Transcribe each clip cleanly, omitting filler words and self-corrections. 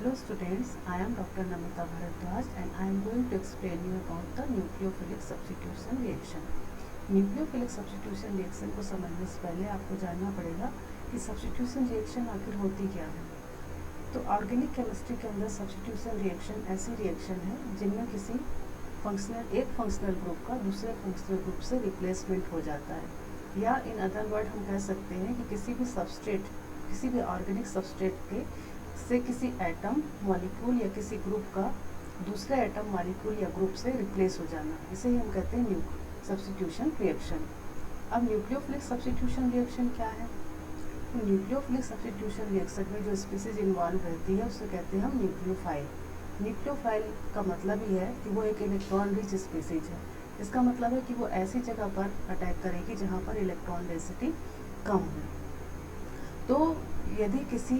Hello students, I am Dr. Namita Bharadwaj and I am going to explain you about the nucleophilic substitution reaction. Nucleophilic substitution reaction को समझने से पहले आपको जानना पड़ेगा कि सब्स्टिट्यूशन रिएक्शन आखिर होती क्या है। तो ऑर्गेनिक केमिस्ट्री के अंदर सब्स्टिट्यूशन रिएक्शन ऐसी रिएक्शन है जिनमें किसी एक फंक्शनल ग्रुप का दूसरे फंक्शनल ग्रुप से रिप्लेसमेंट हो जाता है, या इन अदर वर्ड हम कह सकते हैं कि किसी भी ऑर्गेनिक सबस्ट्रेट के से किसी एटम मॉलिक्यूल या किसी ग्रुप का दूसरे एटम मॉलिक्यूल या ग्रुप से रिप्लेस हो जाना, इसे ही हम कहते हैं सब्स्टिट्यूशन रिएक्शन। अब न्यूक्लियोफिलिक सब्स्टिट्यूशन रिएक्शन क्या है? तो न्यूक्लियोफिलिक सब्स्टिट्यूशन रिएक्शन में जो स्पीसीज इन्वॉल्व रहती है उसे कहते हैं हम न्यूक्लियोफाइल। न्यूक्लियोफाइल का मतलब ही है कि वो एक इलेक्ट्रॉन रिच स्पीसीज है। इसका मतलब है कि वो ऐसी जगह पर अटैक करेगी जहाँ पर इलेक्ट्रॉन डेंसिटी कम हो। तो यदि किसी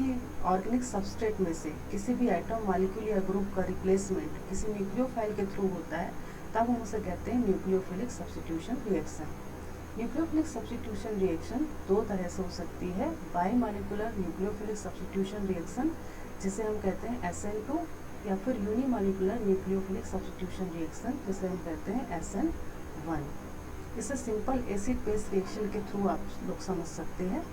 ऑर्गेनिक सबस्ट्रेट में से किसी भी एटम मॉलिक्यूल या ग्रुप का रिप्लेसमेंट किसी न्यूक्लियोफाइल के थ्रू होता है तब हम उसे कहते हैं nucleophilic substitution reaction. Nucleophilic substitution reaction दो तरह से हो सकती है। By molecular nucleophilic substitution reaction जिसे हम कहते हैं SN2, या फिर यूनिमॉलिक्यूलर न्यूक्लियोफिलिक सब्स्टिट्यूशन रिएक्शन जिसे हम कहते हैं SN1। इसे सिंपल एसिड बेस रिएक्शन के थ्रू आप लोग समझ सकते हैं।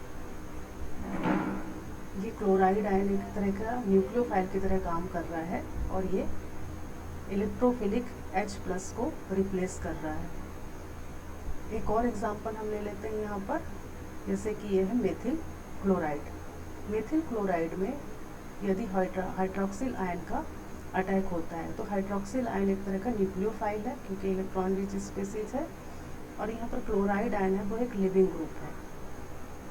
ये क्लोराइड आयन एक तरह का न्यूक्लियोफाइल की तरह काम कर रहा है और ये इलेक्ट्रोफिलिक H+ को रिप्लेस कर रहा है। एक और एग्जांपल हम ले लेते हैं यहाँ पर, जैसे कि ये है मेथिल क्लोराइड। मेथिल क्लोराइड में यदि हाइड्रोक्सिल आयन का अटैक होता है तो हाइड्रोक्सिल आयन एक तरह का न्यूक्लियोफाइल है क्योंकि इलेक्ट्रॉन रिच स्पीसीज है, और यहाँ पर क्लोराइड आयन है वो एक लिविंग ग्रुप है।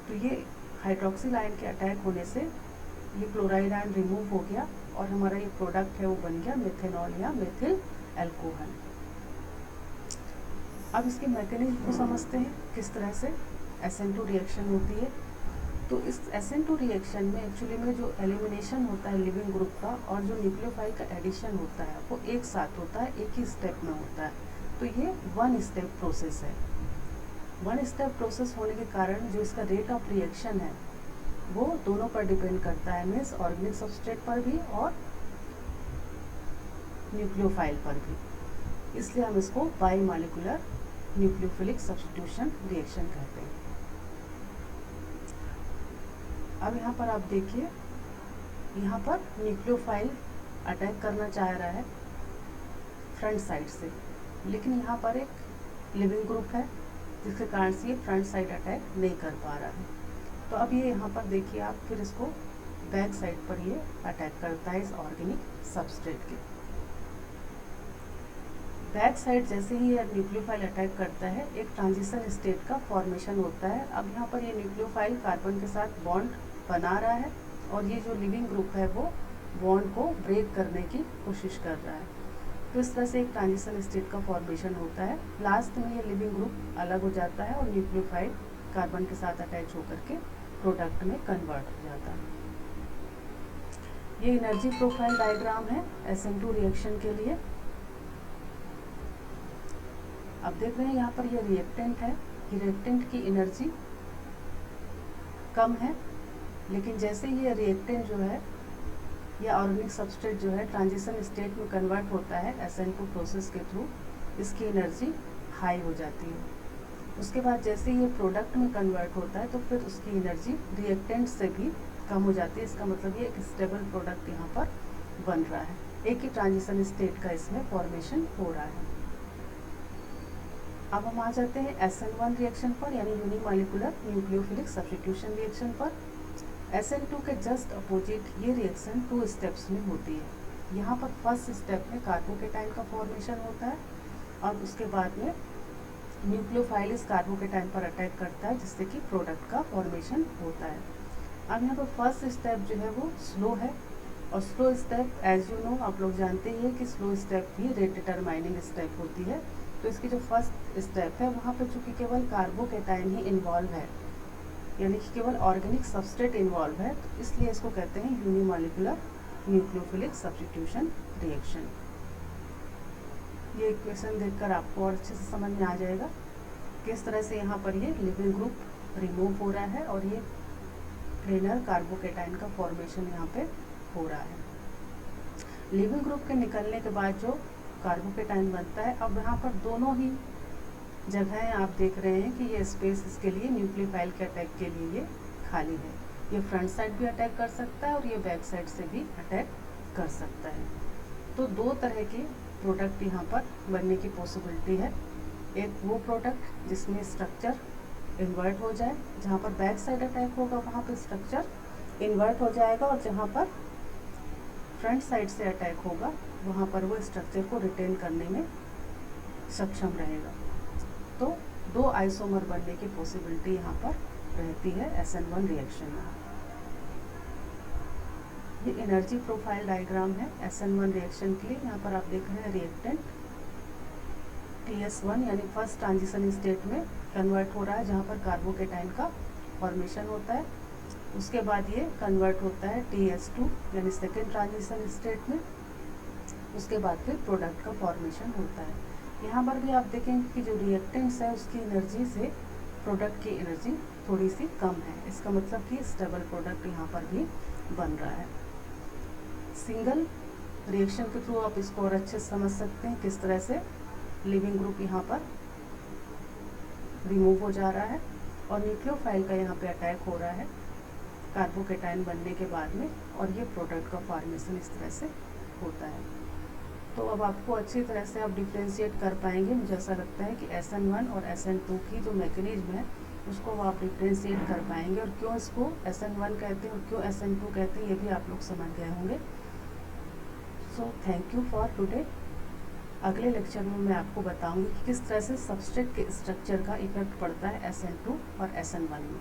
तो ये हाइड्रोक्सिल आयन के अटैक होने से ये क्लोराइड आयन रिमूव हो गया और हमारा ये प्रोडक्ट है वो बन गया मेथेनॉल या मेथिल एल्कोहल। अब इसके मैकेनिज्म को समझते हैं किस तरह से SN2 रिएक्शन होती है। तो इस SN2 रिएक्शन में एक्चुअली में जो एलिमिनेशन होता है लिविंग ग्रुप का और जो न्यूक्लियोफाइल का एडिशन होता है वो एक साथ होता है, एक ही स्टेप में होता है। तो ये वन स्टेप प्रोसेस है। वन स्टेप प्रोसेस होने के कारण जो इसका रेट ऑफ रिएक्शन है वो दोनों पर डिपेंड करता है, मीन्स ऑर्गेनिक सबस्ट्रेट पर भी और न्यूक्लियोफाइल पर भी। इसलिए हम इसको by molecular nucleophilic substitution reaction कहते हैं। अब यहाँ पर आप देखिए, यहाँ पर न्यूक्लियोफाइल अटैक करना चाह रहा है फ्रंट साइड से, लेकिन यहाँ पर एक लिविंग ग्रुप है जिसके कारण से ये फ्रंट साइड अटैक नहीं कर पा रहा है। तो अब ये यहाँ पर देखिए आप, फिर इसको बैक साइड पर ये अटैक करता है इस ऑर्गेनिक सबस्ट्रेट के। बैक साइड जैसे ही ये न्यूक्लियोफाइल अटैक करता है एक ट्रांजिशन स्टेट का फॉर्मेशन होता है। अब यहाँ पर ये न्यूक्लियोफाइल कार्बन के साथ बॉन्ड बना रहा है और ये जो लिविंग ग्रुप है वो बॉन्ड को ब्रेक करने की कोशिश कर रहा है। तो इस तरह से एक ट्रांजिशन स्टेट का फॉर्मेशन होता है। लास्ट में ये लिविंग ग्रुप अलग हो जाता है और न्यूक्लियोफाइल कार्बन के साथ अटैच होकर के प्रोडक्ट में कन्वर्ट हो जाता है। ये एनर्जी प्रोफाइल डायग्राम है SN2 रिएक्शन के लिए। अब देख रहे हैं यहाँ पर ये रिएक्टेंट है, रिएक्टेंट की एनर्जी कम है, लेकिन जैसे ही ये रिएक्टेंट जो है या ऑर्गेनिक सबस्ट्रेट जो है ट्रांजिशन स्टेट में कन्वर्ट होता है SN2 प्रोसेस के थ्रू, इसकी एनर्जी हाई हो जाती है। उसके बाद जैसे ये प्रोडक्ट में कन्वर्ट होता है तो फिर उसकी एनर्जी रिएक्टेंट से भी कम हो जाती है। इसका मतलब ये एक स्टेबल प्रोडक्ट यहाँ पर बन रहा है, एक ही ट्रांजिशन स्टेट का इसमें फॉर्मेशन हो रहा है। अब हम आ जाते हैं SN1 रिएक्शन पर, यानी यूनिमॉलिक्यूलर न्यूक्लियोफिलिक सब्स्टिट्यूशन रिएक्शन पर। SN2 के जस्ट अपोजिट ये रिएक्शन 2 स्टेप्स में होती है। यहाँ पर फर्स्ट स्टेप में कार्बोकेटाइन का फॉर्मेशन होता है और उसके बाद में न्यूक्लियोफाइल इस कार्बोकेटाइन पर अटैक करता है जिससे कि प्रोडक्ट का फॉर्मेशन होता है। अब यहाँ पर फर्स्ट स्टेप जो है वो स्लो है, और slow step as you know आप लोग जानते ही हैं कि स्लो स्टेप भी रेट डिटरमाइनिंग स्टेप होती है। तो इसकी जो फर्स्ट स्टेप है वहाँ पर चूँकि केवल कार्बोकेटाइन ही इन्वॉल्व है, यानी कि केवल ऑर्गेनिक सबस्ट्रेट इन्वॉल्व है, तो इसलिए इसको कहते हैं यूनिमॉलिक्यूलर न्यूक्लियोफिलिक सब्स्टिट्यूशन रिएक्शन। ये इक्वेशन देखकर आपको और अच्छे से समझ में आ जाएगा किस तरह से यहाँ पर ये लिविंग ग्रुप रिमूव हो रहा है और ये प्लेनर कार्बोकेटाइन का फॉर्मेशन यहाँ पे हो रहा है। लीविंग ग्रुप के निकलने के बाद जो कार्बोकेटाइन बनता है, अब यहाँ पर दोनों ही जगहें आप देख रहे हैं कि ये स्पेस इसके लिए न्यूक्लियोफाइल के अटैक के लिए ये खाली है। ये फ्रंट साइड भी अटैक कर सकता है और ये बैक साइड से भी अटैक कर सकता है। तो दो तरह के प्रोडक्ट यहाँ पर बनने की पॉसिबिलिटी है। एक वो प्रोडक्ट जिसमें स्ट्रक्चर इन्वर्ट हो जाए, जहाँ पर बैक साइड अटैक होगा वहाँ पर स्ट्रक्चर इन्वर्ट हो जाएगा, और जहाँ पर फ्रंट साइड से अटैक होगा वहाँ पर वो स्ट्रक्चर को रिटेन करने में सक्षम रहेगा। तो दो आइसोमर बनने की पॉसिबिलिटी यहाँ पर रहती है SN1 रिएक्शन में। ये एनर्जी प्रोफाइल डायग्राम है SN1 रिएक्शन के लिए। यहाँ पर आप देख रहे हैं रिएक्टेंट TS1 यानी फर्स्ट ट्रांजिशन स्टेट में कन्वर्ट हो रहा है, जहाँ पर कार्बोकेटाइन का फॉर्मेशन होता है। उसके बाद ये कन्वर्ट होता है TS2 यानी सेकेंड ट्रांजिशन स्टेट में। उसके बाद फिर प्रोडक्ट का फॉर्मेशन होता है। यहाँ पर भी आप देखेंगे कि जो रिएक्टेंट्स है उसकी एनर्जी से प्रोडक्ट की एनर्जी थोड़ी सी कम है। इसका मतलब कि स्टेबल प्रोडक्ट यहाँ पर भी बन रहा है। सिंगल रिएक्शन के थ्रू आप इसको और अच्छे से समझ सकते हैं किस तरह से लिविंग ग्रुप यहाँ पर रिमूव हो जा रहा है और न्यूक्लियोफाइल का यहाँ पे अटैक हो रहा है कार्बोकेटाइन बनने के बाद में, और ये प्रोडक्ट का फॉर्मेशन इस तरह से होता है। तो अब आपको अच्छी तरह से आप डिफ्रेंशिएट कर पाएंगे। मुझे ऐसा लगता है कि SN1 और SN2 की जो मैकेनिज्म है उसको आप डिफ्रेंशिएट कर पाएंगे, और क्यों इसको SN1 कहते हैं और क्यों SN2 कहते हैं ये भी आप लोग समझ गए होंगे। So thank you for today. अगले लेक्चर में मैं आपको बताऊंगी कि किस तरह से सबस्ट्रेट के स्ट्रक्चर का इफेक्ट पड़ता है SN2 और SN1 में।